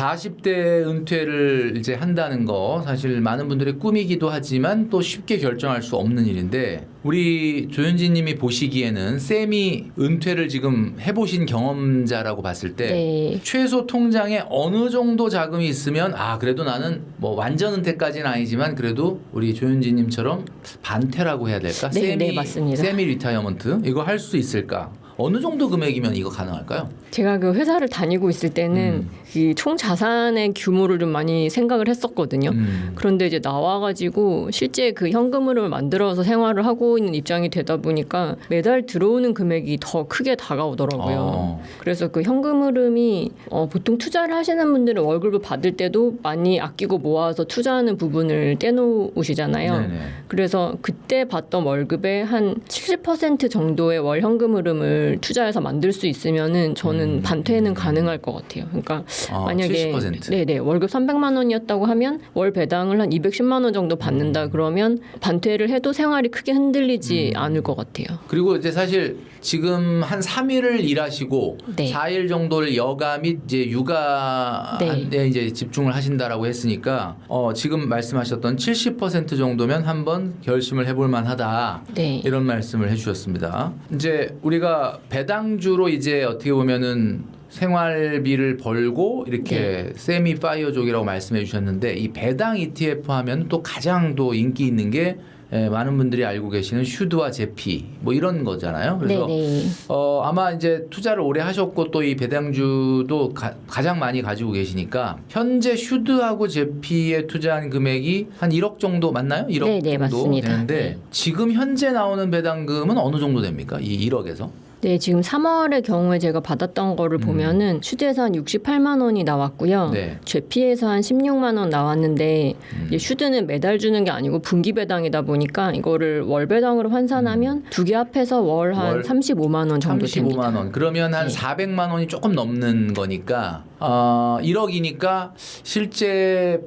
40대 은퇴를 이제 한다는 거 사실 많은 분들의 꿈이기도 하지만 또 쉽게 결정할 수 없는 일인데 우리 조윤진 님이 보시기에는 쌤이 은퇴를 지금 해보신 경험자라고 봤을 때 네. 최소 통장에 어느 정도 자금이 있으면 그래도 나는 뭐 완전 은퇴까지는 아니지만 그래도 우리 조윤진 님처럼 반퇴라고 해야 될까? 네, 맞습니다. 세미 리타이어먼트 이거 할 수 있을까? 어느 정도 금액이면 이거 가능할까요? 제가 그 회사를 다니고 있을 때는 이 총 자산의 규모를 좀 많이 생각을 했었거든요. 그런데 이제 나와가지고 실제 그 현금 흐름을 만들어서 생활을 하고 있는 입장이 되다 보니까 매달 들어오는 금액이 더 크게 다가오더라고요. 그래서 그 현금 흐름이 보통 투자를 하시는 분들은 월급을 받을 때도 많이 아끼고 모아서 투자하는 부분을 떼놓으시잖아요. 네네. 그래서 그때 받던 월급의 한 70% 정도의 월 현금 흐름을 투자해서 만들 수 있으면은 저는 반퇴는 가능할 것 같아요. 그러니까 만약에 70%. 네네 월급 300만 원이었다고 하면 월 배당을 한 210만 원 정도 받는다 그러면 반퇴를 해도 생활이 크게 흔들리지 않을 것 같아요. 그리고 이제 사실 지금 한 3일을 일하시고 네. 4일 정도를 여가 및 이제 육아에 네. 이제 집중을 하신다라고 했으니까 지금 말씀하셨던 70% 정도면 한번 결심을 해볼 만하다. 네. 이런 말씀을 해주셨습니다. 이제 우리가 배당주로 이제 어떻게 보면은 생활비를 벌고 이렇게 세미 파이어족이라고 말씀해 주셨는데 이 배당 ETF 하면 또 가장 또 인기 있는 게 많은 분들이 알고 계시는 슈드와 제피 뭐 이런 거잖아요. 그래서 아마 이제 투자를 오래 하셨고 또 이 배당주도 가장 많이 가지고 계시니까 현재 슈드하고 제피에 투자한 금액이 한 1억 정도 맞나요? 1억 네, 정도 맞습니다. 되는데 네. 지금 현재 나오는 배당금은 어느 정도 됩니까? 이 1억에서? 네, 지금 3월의 경우에 제가 받았던 거를 보면은 슈드에서 한 68만 원이 나왔고요. 네. 제피에서 한 16만 원 나왔는데 이제 슈드는 매달 주는 게 아니고 분기 배당이다 보니까 이거를 월 배당으로 환산하면 두 개 합해서 월 한 35만 원 정도 됩니다. 35만 원. 그러면 한 400만 원이 조금 넘는 거니까 1억이니까 실제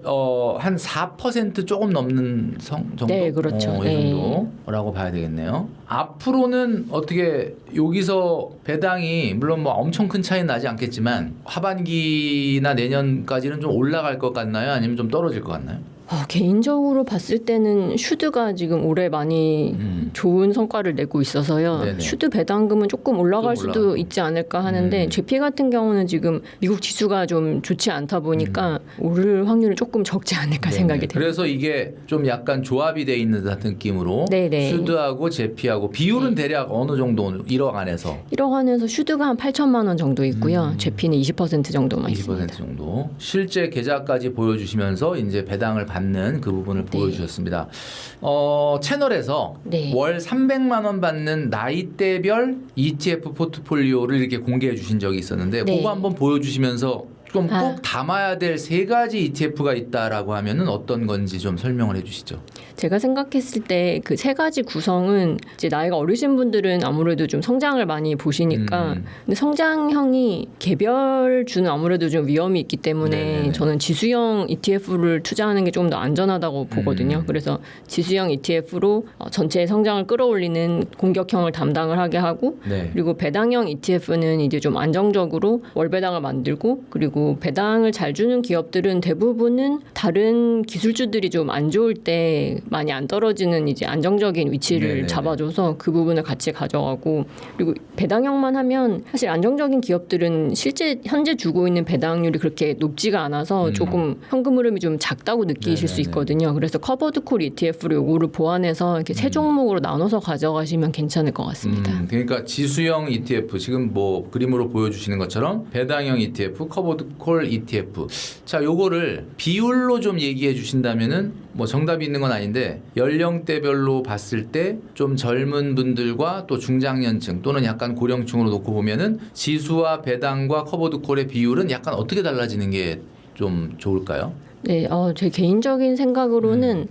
한 4% 조금 넘는 정도? 네, 그렇죠. 이 네. 정도라고 봐야 되겠네요. 앞으로는 어떻게 여기서 배당이 물론 뭐 엄청 큰 차이는 나지 않겠지만 하반기나 내년까지는 좀 올라갈 것 같나요? 아니면 좀 떨어질 것 같나요? 개인적으로 봤을 때는 슈드가 지금 올해 많이 좋은 성과를 내고 있어서요. 네네. 슈드 배당금은 조금 올라갈 좀 수도 있지 않을까 하는데 제피 같은 경우는 지금 미국 지수가 좀 좋지 않다 보니까 오를 확률은 조금 적지 않을까 생각이 됩니다. 그래서 이게 좀 약간 조합이 돼 있는 듯한 느낌으로 네네. 슈드하고 제피하고 비율은 대략 어느 정도 1억 안에서 1억 안에서 슈드가 한 8천만 원 정도 있고요. 제피는 20% 정도만 20% 있습니다. 정도 실제 계좌까지 보여주시면서 이제 배당을 받는 그 부분을 보여주셨습니다. 채널에서 네. 월 300만 원 받는 나이대별 ETF 포트폴리오를 이렇게 공개해 주신 적이 있었는데 네. 그거 한번 보여주시면서 좀 꼭 담아야 될 세 가지 ETF가 있다라고 하면은 어떤 건지 좀 설명을 해주시죠. 제가 생각했을 때 그 세 가지 구성은 이제 나이가 어리신 분들은 아무래도 좀 성장을 많이 보시니까 근데 성장형이 개별주는 아무래도 좀 위험이 있기 때문에 네네네. 저는 지수형 ETF를 투자하는 게 좀 더 안전하다고 보거든요. 그래서 지수형 ETF로 전체의 성장을 끌어올리는 공격형을 담당을 하게 하고 네. 그리고 배당형 ETF는 이제 좀 안정적으로 월 배당을 만들고 그리고 배당을 잘 주는 기업들은 대부분은 다른 기술주들이 좀 안 좋을 때 많이 안 떨어지는 이제 안정적인 위치를 네네네. 잡아줘서 그 부분을 같이 가져가고 그리고 배당형만 하면 사실 안정적인 기업들은 실제 현재 주고 있는 배당률이 그렇게 높지가 않아서 조금 현금 흐름이 좀 작다고 느끼실 수 네네네. 있거든요. 그래서 커버드 콜 ETF로 요거를 보완해서 이렇게 세 종목으로 나눠서 가져가시면 괜찮을 것 같습니다. 그러니까 지수형 ETF 지금 뭐 그림으로 보여주시는 것처럼 배당형 ETF, 커버드 콜 ETF. 자, 요거를 비율로 좀 얘기해 주신다면은 뭐 정답이 있는 건 아닌데 연령대별로 봤을 때 좀 젊은 분들과 또 중장년층 또는 약간 고령층으로 놓고 보면은 지수와 배당과 커버드 콜의 비율은 약간 어떻게 달라지는 게 좀 좋을까요? 네, 제 개인적인 생각으로는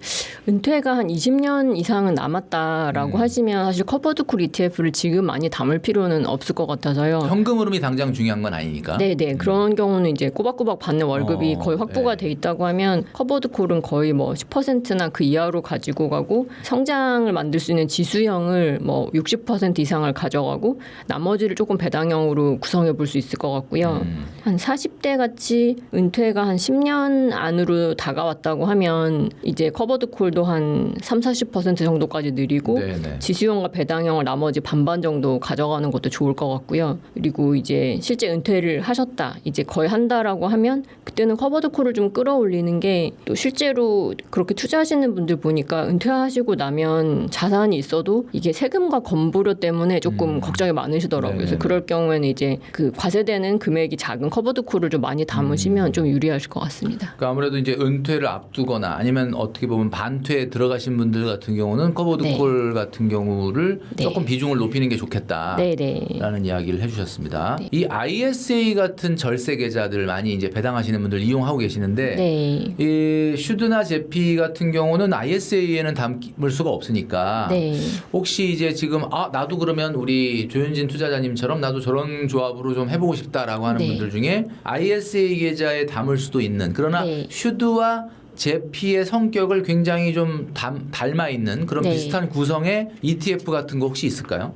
은퇴가 한 20년 이상은 남았다라고 하시면 사실 커버드콜 ETF를 지금 많이 담을 필요는 없을 것 같아서요. 현금 흐름이 당장 중요한 건 아니니까. 네네. 그런 경우는 이제 꼬박꼬박 받는 월급이 거의 확보가 네. 돼 있다고 하면 커버드콜은 거의 뭐 10%나 그 이하로 가지고 가고 성장을 만들 수 있는 지수형을 뭐 60% 이상을 가져가고 나머지를 조금 배당형으로 구성해 볼 수 있을 것 같고요. 한 40대 같이 은퇴가 한 10년 안으로 다가왔다고 하면 이제 커버드콜도 한 30-40% 정도까지 늘리고 네네. 지수형과 배당형을 나머지 반반 정도 가져가는 것도 좋을 것 같고요. 그리고 이제 실제 은퇴를 하셨다, 이제 거의 한다라고 하면 그때는 커버드콜을 좀 끌어올리는 게 또 실제로 그렇게 투자하시는 분들 보니까 은퇴하시고 나면 자산이 있어도 이게 세금과 건보료 때문에 조금 걱정이 많으시더라고요. 네네네. 그래서 그럴 경우에는 이제 그 과세되는 금액이 작은 커버드콜을 좀 많이 담으시면 좀 유리하실 것 같습니다. 그러니까 아무래도 이제 은퇴를 앞두거나 아니면 어떻게 보면 반퇴에 들어가신 분들 같은 경우는 커버드콜 같은 경우를 네. 조금 비중을 높이는 게 좋겠다라는 네네. 이야기를 해주셨습니다. 네. 이 ISA 같은 절세 계좌들 많이 이제 배당하시는 분들 이용하고 계시는데 네. 이 슈드나 제피 같은 경우는 ISA에는 담을 수가 없으니까 네. 혹시 이제 지금 나도 그러면 우리 조윤진 투자자님처럼 나도 저런 조합으로 좀 해보고 싶다라고 하는 네. 분들 중에 ISA 계좌에 담을 수도 있는 그러나 네. 슈드와 제피의 성격을 굉장히 좀 닮아 있는 그런 네. 비슷한 구성의 ETF 같은 거 혹시 있을까요?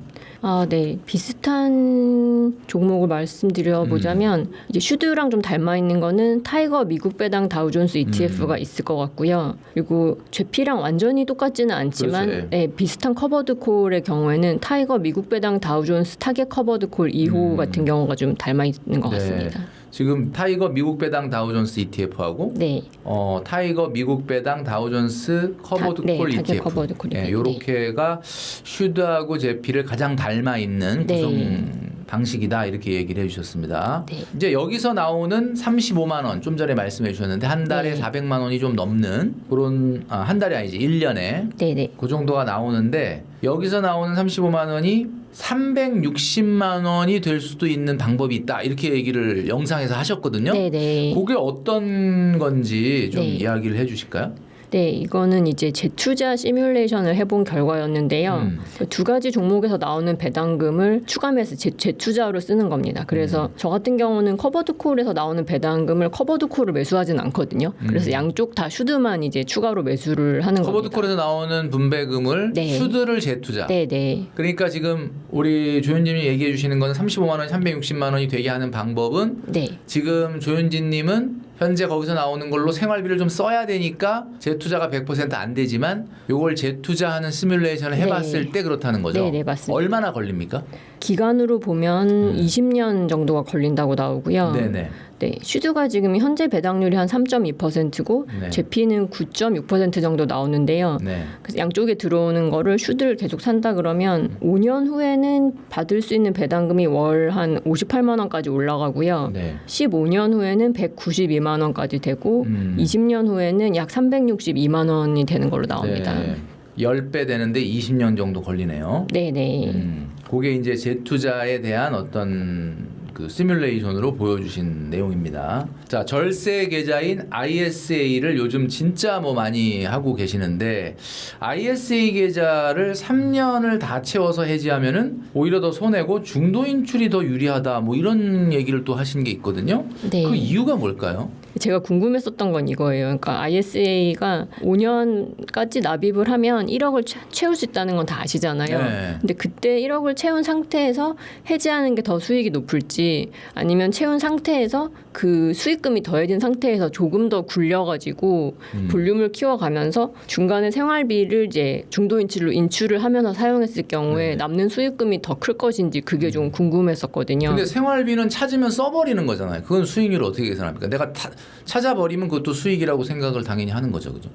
네. 비슷한 종목을 말씀드려보자면 이제 슈드랑 좀 닮아 있는 거는 타이거 미국 배당 다우존스 ETF가 있을 것 같고요. 그리고 제피랑 완전히 똑같지는 않지만 그렇죠. 네, 비슷한 커버드콜의 경우에는 타이거 미국 배당 다우존스 타겟 커버드콜 2호 같은 경우가 좀 닮아 있는 것 같습니다. 지금 타이거 미국 배당 다우존스 ETF하고 네. 타이거 미국 배당 다우존스 커버드콜 네, 타겟 ETF 커버드콜이요. 요렇게가 슈드하고 제피를 가장 닮아 있는 네. 구성 방식이다 이렇게 얘기를 해주셨습니다. 네. 이제 여기서 나오는 35만 원 좀 전에 말씀해 주셨는데 한 달에 네. 400만 원이 좀 넘는 그런 한 달이 아니지 1년에 네네. 그 정도가 나오는데 여기서 나오는 35만 원이 360만 원이 될 수도 있는 방법이 있다 이렇게 얘기를 영상에서 하셨거든요. 네네. 그게 어떤 건지 좀 네. 이야기를 해주실까요? 네, 이거는 이제 재투자 시뮬레이션을 해본 결과였는데요. 두 가지 종목에서 나오는 배당금을 추가해서 재투자로 쓰는 겁니다. 그래서 저 같은 경우는 커버드콜에서 나오는 배당금을 커버드콜을 매수하진 않거든요. 그래서 양쪽 다 슈드만 이제 추가로 매수를 하는 겁니다. 커버드콜에서 나오는 분배금을 네. 슈드를 재투자. 네, 네. 그러니까 지금 우리 조윤진님이 얘기해 주시는 건 35만 원, 360만 원이 되게 하는 방법은 네. 지금 조윤진님은 현재 거기서 나오는 걸로 생활비를 좀 써야 되니까 재투자가 100% 안 되지만 요걸 재투자하는 시뮬레이션을 해봤을 때 그렇다는 거죠. 네, 네, 맞습니다. 얼마나 걸립니까? 기간으로 보면 20년 정도가 걸린다고 나오고요. 네네. 네, 슈드가 지금 현재 배당률이 한 3.2%고 네. 제피는 9.6% 정도 나오는데요. 네. 그래서 양쪽에 들어오는 거를 슈드를 계속 산다 그러면 5년 후에는 받을 수 있는 배당금이 월 한 58만 원까지 올라가고요. 네. 15년 후에는 192만 원까지 되고 20년 후에는 약 362만 원이 되는 걸로 나옵니다. 네. 10배 되는데 20년 정도 걸리네요. 네네. 그게 이제 재투자에 대한 어떤 그 시뮬레이션으로 보여주신 내용입니다. 자, 절세 계좌인 ISA를 요즘 진짜 뭐 많이 하고 계시는데 ISA 계좌를 3년을 다 채워서 해지하면은 오히려 더 손해고 중도 인출이 더 유리하다 뭐 이런 얘기를 또 하신 게 있거든요. 네. 그 이유가 뭘까요? 제가 궁금했었던 건 이거예요. 그러니까 ISA가 5년까지 납입을 하면 1억을 채울 수 있다는 건 다 아시잖아요. 네. 근데 그때 1억을 채운 상태에서 해지하는 게 더 수익이 높을지 아니면 채운 상태에서 그 수익금이 더해진 상태에서 조금 더 굴려가지고 볼륨을 키워가면서 중간에 생활비를 이제 중도 인출을 하면서 사용했을 경우에 남는 수익금이 더 클 것인지 그게 좀 궁금했었거든요. 근데 생활비는 찾으면 써버리는 거잖아요. 그건 수익률을 어떻게 계산합니까? 내가 찾아버리면 그것도 수익이라고 생각을 당연히 하는 거죠, 그죠?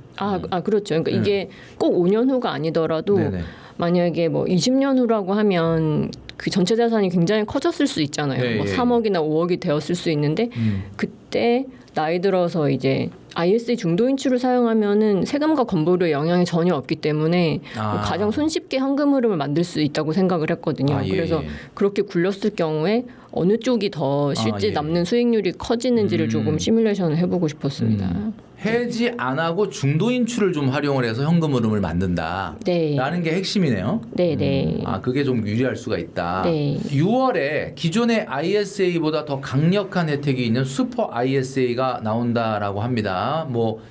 그렇죠. 그러니까 이게 꼭 5년 후가 아니더라도 네네. 만약에 뭐 20년 후라고 하면 그 전체 자산이 굉장히 커졌을 수 있잖아요. 네, 뭐 예, 3억이나 5억이 되었을 수 있는데 그때 나이 들어서 이제 ISA 중도 인출을 사용하면은 세금과 건보료에 영향이 전혀 없기 때문에 뭐 가장 손쉽게 현금 흐름을 만들 수 있다고 생각을 했거든요. 예, 그래서 예. 그렇게 굴렸을 경우에 어느 쪽이 더 실제 예. 남는 수익률이 커지는지를 조금 시뮬레이션을 해보고 싶었습니다. 해지 안 하고 중도 인출을 좀 활용을 해서 현금 흐름을 만든다. 네. 라는 게 핵심이네요. 네. 아, 그게 좀 유리할 수가 있다. 네. 6월에 기존의 ISA보다 더 강력한 혜택이 있는 슈퍼 ISA가 나온다라고 합니다. 뭐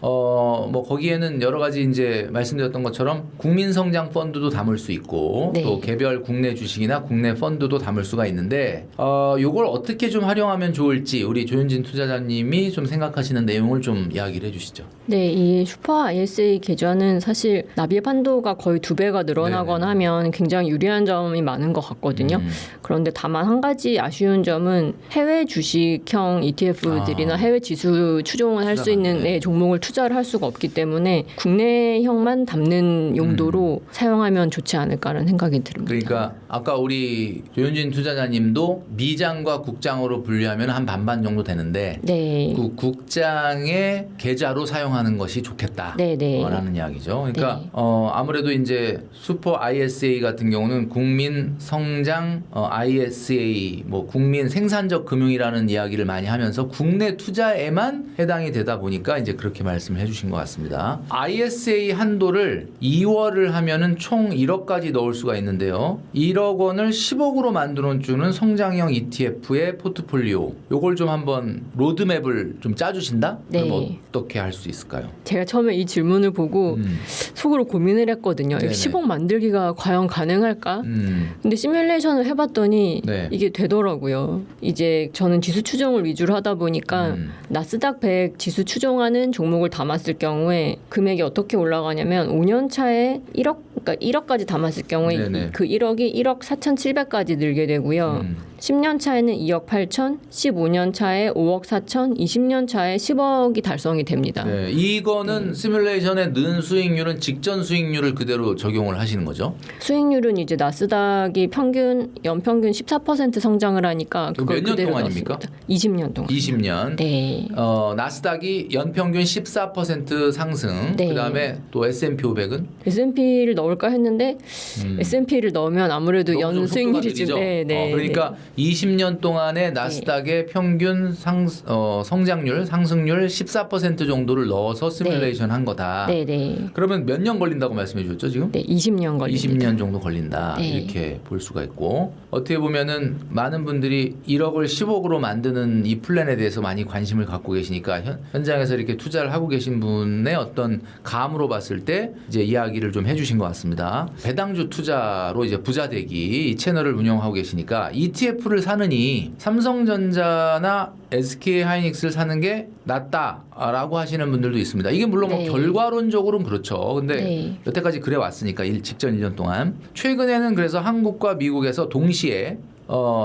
거기에는 여러 가지 이제 말씀드렸던 것처럼 국민 성장 펀드도 담을 수 있고 네. 또 개별 국내 주식이나 국내 펀드도 담을 수가 있는데 요걸 어떻게 좀 활용하면 좋을지 우리 조윤진 투자자님이 좀 생각하시는 내용을 좀 이야기를 해주시죠. 네, 이 슈퍼 ISA 계좌는 사실 나비의 판도가 거의 2배가 늘어나거나 하면 굉장히 유리한 점이 많은 것 같거든요. 그런데 다만 한 가지 아쉬운 점은 해외 주식형 ETF들이나 해외 지수 추종을 할 수 있는 종목을 투자를 할 수가 없기 때문에 국내형만 담는 용도로 사용하면 좋지 않을까라는 생각이 듭니다. 그러니까 아까 우리 조윤진 투자자님도 미장과 국장으로 분류하면 한 반반 정도 되는데 네. 그 국장의 계좌로 사용하는 것이 좋겠다. 라는 이야기죠. 그러니까 아무래도 이제 슈퍼 ISA 같은 경우는 국민 성장 ISA 뭐 국민 생산적 금융이라는 이야기를 많이 하면서 국내 투자에만 해당이 되다 보니까 이제 그렇게 말씀을 해주신 것 같습니다. ISA 한도를 2월을 하면은 총 1억까지 넣을 수가 있는데요. 1억 원을 10억으로 만들어 주는 성장형 ETF의 포트폴리오. 요걸 좀 한번 로드맵을 좀 짜주신다? 그럼 어떻게 할 수 있을까요? 제가 처음에 이 질문을 보고 속으로 고민을 했거든요. 10억 만들기가 과연 가능할까? 근데 시뮬레이션을 해봤더니 이게 되더라고요. 이제 저는 지수 추종을 위주로 하다 보니까 나스닥 100 지수 추종하는 종목을 담았을 경우에 금액이 어떻게 올라가냐면 5년 차에 1억, 그러니까 1억까지 담았을 경우에 그 1억이 1억 4,700까지 늘게 되고요. 10년 차에는 2억 8천, 15년 차에 5억 4천, 20년 차에 10억이 달성이 됩니다. 네, 이거는 시뮬레이션의 는 수익률은 직전 수익률을 그대로 적용을 하시는 거죠? 수익률은 이제 나스닥이 연평균 14% 성장을 하니까 그걸 몇 년 동안입니까? 20년 동안. 20년. 네. 나스닥이 연평균 14% 상승. 그다음에 또 S&P 500은 S&P를 넣을까 했는데 S&P를 넣으면 아무래도 연 수익률이 좀 그러니까 20년 동안의 나스닥의 평균 성장률, 상승률 14% 정도를 넣어서 시뮬레이션 한 거다. 그러면 몇 년 걸린다고 말씀해 주셨죠, 지금? 네, 20년 걸립니다. 20년 정도 걸린다. 이렇게 볼 수가 있고 어떻게 보면은 많은 분들이 1억을 10억으로 만드는 이 플랜에 대해서 많이 관심을 갖고 계시니까 현장에서 이렇게 투자를 하고 계신 분의 어떤 감으로 봤을 때 이제 이야기를 좀 해주신 것 같습니다. 배당주 투자로 이제 부자 되기 이 채널을 운영하고 계시니까 ETF를 사느니 삼성전자나 SK 하이닉스를 사는 게 낫다라고 하시는 분들도 있습니다. 이게 물론 뭐 결과론적으로는 그렇죠. 근데 여태까지 그래 왔으니까 직전 1년 동안 최근에는 그래서 한국과 미국에서 동시에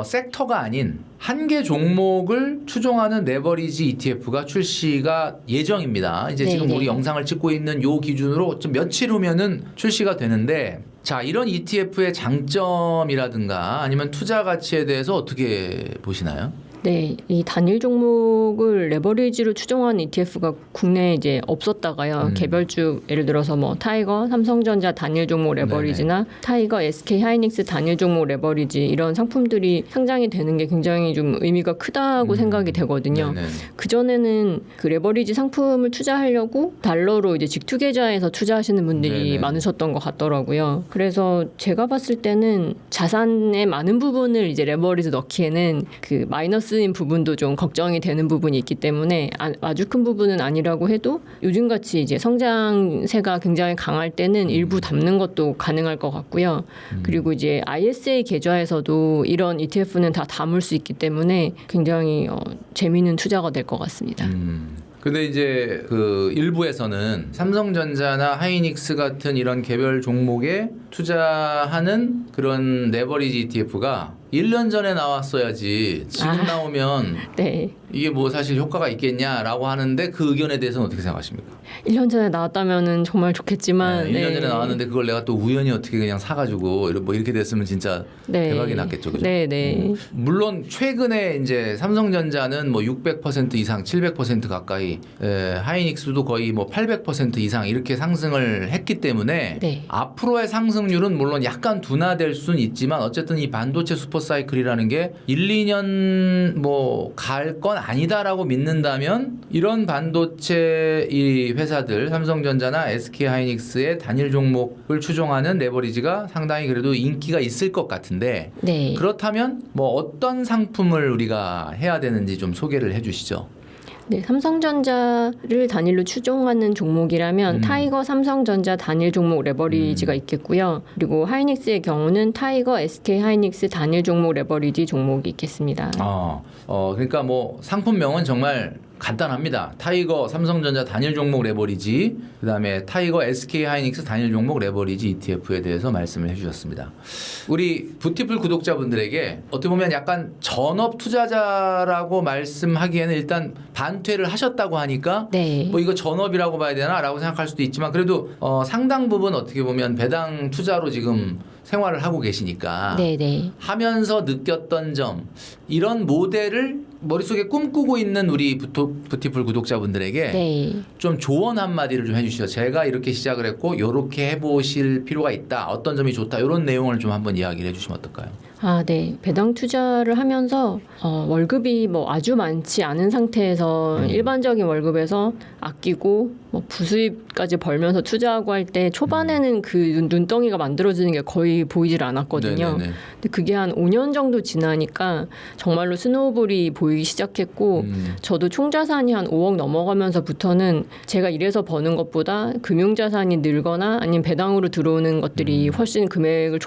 섹터가 아닌 한 개 종목을 추종하는 레버리지 ETF가 출시가 예정입니다. 이제 지금 우리 영상을 찍고 있는 요 기준으로 좀 며칠 후면은 출시가 되는데 자, 이런 ETF의 장점이라든가 아니면 투자 가치에 대해서 어떻게 보시나요? 네, 이 단일 종목을 레버리지로 추종하는 ETF가 국내에 이제 없었다가요. 개별주 예를 들어서 뭐 타이거, 삼성전자 단일 종목 레버리지나 타이거, SK 하이닉스 단일 종목 레버리지 이런 상품들이 상장이 되는 게 굉장히 좀 의미가 크다고 생각이 되거든요. 그 전에는 그 레버리지 상품을 투자하려고 달러로 이제 직투 계좌에서 투자하시는 분들이 많으셨던 것 같더라고요. 그래서 제가 봤을 때는 자산의 많은 부분을 이제 레버리지 넣기에는 그 마이너스 인 부분도 좀 걱정이 되는 부분이 있기 때문에 아주 큰 부분은 아니라고 해도 요즘같이 이제 성장세가 굉장히 강할 때는 일부 담는 것도 가능할 것 같고요. 그리고 이제 ISA 계좌에서도 이런 ETF는 다 담을 수 있기 때문에 굉장히 재미있는 투자가 될 것 같습니다. 근데 이제 그 일부에서는 삼성전자나 하이닉스 같은 이런 개별 종목에 투자하는 그런 레버리지 ETF가 1년 전에 나왔어야지 지금 나오면 이게 뭐 사실 효과가 있겠냐라고 하는데 그 의견에 대해서는 어떻게 생각하십니까? 1년 전에 나왔다면은 정말 좋겠지만 1년 전에 나왔는데 그걸 내가 또 우연히 어떻게 그냥 사가지고 뭐 이렇게 됐으면 진짜 대박이 났겠죠, 그죠? 물론 최근에 이제 삼성전자는 뭐 600% 이상, 700% 가까이, 하이닉스도 거의 뭐 800% 이상 이렇게 상승을 했기 때문에 앞으로의 상승률은 물론 약간 둔화될 수는 있지만 어쨌든 이 반도체 슈퍼 사이클이라는 게 1, 2년 뭐 갈 건 아니다라고 믿는다면 이런 반도체 이 회사들 삼성전자나 SK하이닉스의 단일 종목을 추종하는 레버리지가 상당히 그래도 인기가 있을 것 같은데 네. 그렇다면 뭐 어떤 상품을 우리가 해야 되는지 좀 소개를 해주시죠. 네, 삼성전자를 단일로 추종하는 종목이라면 타이거 삼성전자 단일 종목 레버리지가 있겠고요. 그리고 하이닉스의 경우는 타이거 SK 하이닉스 단일 종목 레버리지 종목이 있겠습니다. 그러니까 뭐 상품명은 정말 간단합니다. 타이거 삼성전자 단일 종목 레버리지, 그다음에 타이거 SK 하이닉스 단일 종목 레버리지 ETF에 대해서 말씀을 해주셨습니다. 우리 부티풀 구독자분들에게 어떻게 보면 약간 전업 투자자라고 말씀하기에는 일단 반퇴를 하셨다고 하니까 네. 뭐 이거 전업이라고 봐야 되나라고 생각할 수도 있지만 그래도 상당 부분 어떻게 보면 배당 투자로 지금 생활을 하고 계시니까 네네. 하면서 느꼈던 점 이런 모델을 머릿속에 꿈꾸고 있는 우리 부티풀 구독자분들에게 네. 좀 조언 한마디를 좀 해주시죠. 제가 이렇게 시작을 했고 이렇게 해보실 필요가 있다. 어떤 점이 좋다. 이런 내용을 좀 한번 이야기를 해주시면 어떨까요? 네. 배당 투자를 하면서 월급이 뭐 아주 많지 않은 상태에서 일반적인 월급에서 아끼고 뭐 부수입까지 벌면서 투자하고 할 때 초반에는 그 눈덩이가 만들어지는 게 거의 보이질 않았거든요. 네네네. 근데 그게 한 5년 정도 지나니까 정말로 스노우볼이 보이기 시작했고 저도 총자산이 한 5억 넘어가면서부터는 제가 일해서 버는 것보다 금융자산이 늘거나 아니면 배당으로 들어오는 것들이 훨씬 금액을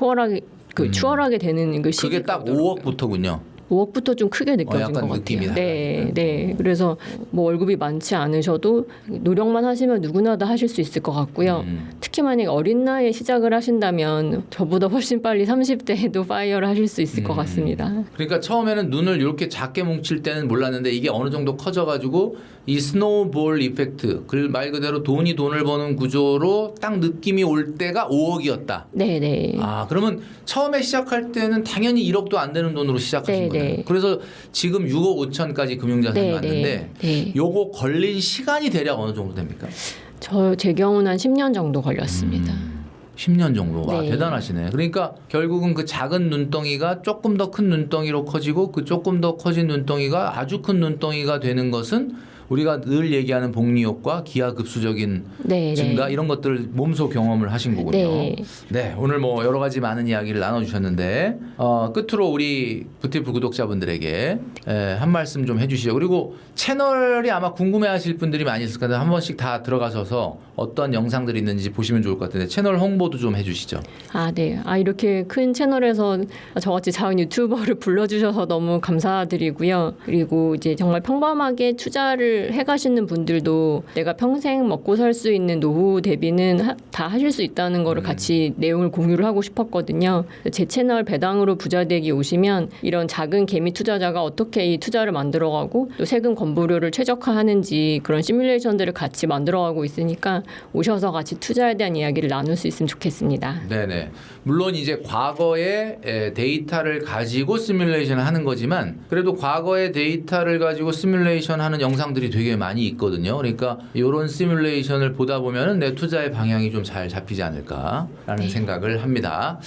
추월하게 되는 그 시기가 그게 딱 오더라고요. 5억부터군요. 5억부터 좀 크게 느껴진 약간 것 같아요. 느낌이 네, 네. 그래서 뭐 월급이 많지 않으셔도 노력만 하시면 누구나 다 하실 수 있을 것 같고요. 특히 만약 어린 나이에 시작을 하신다면 저보다 훨씬 빨리 30대에도 파이어를 하실 수 있을 것 같습니다. 그러니까 처음에는 눈을 이렇게 작게 뭉칠 때는 몰랐는데 이게 어느 정도 커져가지고 이 스노우볼 이펙트, 그 말 그대로 돈이 돈을 버는 구조로 딱 느낌이 올 때가 5억이었다. 네, 네. 그러면 처음에 시작할 때는 당연히 1억도 안 되는 돈으로 시작하신 네, 거예요. 네. 그래서 지금 6억 5천까지 금융자산이 네, 왔는데 네. 요거 걸린 시간이 대략 어느 정도 됩니까? 제 경우는 한 10년 정도 걸렸습니다. 10년 정도. 와, 네. 대단하시네. 그러니까 결국은 그 작은 눈덩이가 조금 더 큰 눈덩이로 커지고 그 조금 더 커진 눈덩이가 아주 큰 눈덩이가 되는 것은 우리가 늘 얘기하는 복리 효과, 기하급수적인 네, 증가 네. 이런 것들 몸소 경험을 하신 거군요. 네. 네, 오늘 뭐 여러 가지 많은 이야기를 나눠주셨는데 끝으로 우리 부티풀 구독자분들에게 한 말씀 좀 해주시죠. 그리고 채널이 아마 궁금해하실 분들이 많이 있을 건데 한 번씩 다 들어가셔서 어떤 영상들이 있는지 보시면 좋을 것 같은데 채널 홍보도 좀 해주시죠. 네. 이렇게 큰 채널에서 저같이 작은 유튜버를 불러주셔서 너무 감사드리고요. 그리고 이제 정말 평범하게 투자를 해가시는 분들도 내가 평생 먹고 살 수 있는 노후 대비는 다 하실 수 있다는 거를 같이 내용을 공유를 하고 싶었거든요. 제 채널 배당으로 부자되기 오시면 이런 작은 개미 투자자가 어떻게 이 투자를 만들어가고 또 세금 건보료를 최적화하는지 그런 시뮬레이션들을 같이 만들어가고 있으니까 오셔서 같이 투자에 대한 이야기를 나눌 수 있으면 좋겠습니다. 네네. 물론 이제 과거의 데이터를 가지고 시뮬레이션을 하는 거지만 그래도 과거의 데이터를 가지고 시뮬레이션 하는 영상들이 되게 많이 있거든요. 그러니까 이런 시뮬레이션을 보다 보면은 내 투자의 방향이 좀 잘 잡히지 않을까라는 생각을 합니다.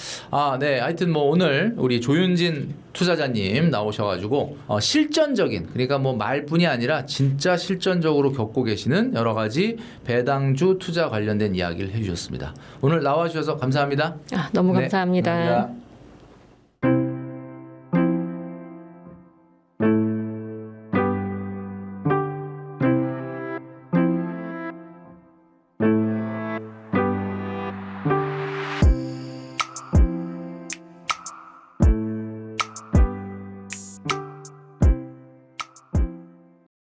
네. 하여튼 뭐 오늘 우리 조윤진 투자자님 나오셔가지고 실전적인 그러니까 뭐 말뿐이 아니라 진짜 실전적으로 겪고 계시는 여러 가지 배당주 투자 관련된 이야기를 해주셨습니다. 오늘 나와주셔서 감사합니다. 너무 네, 감사합니다. 감사합니다.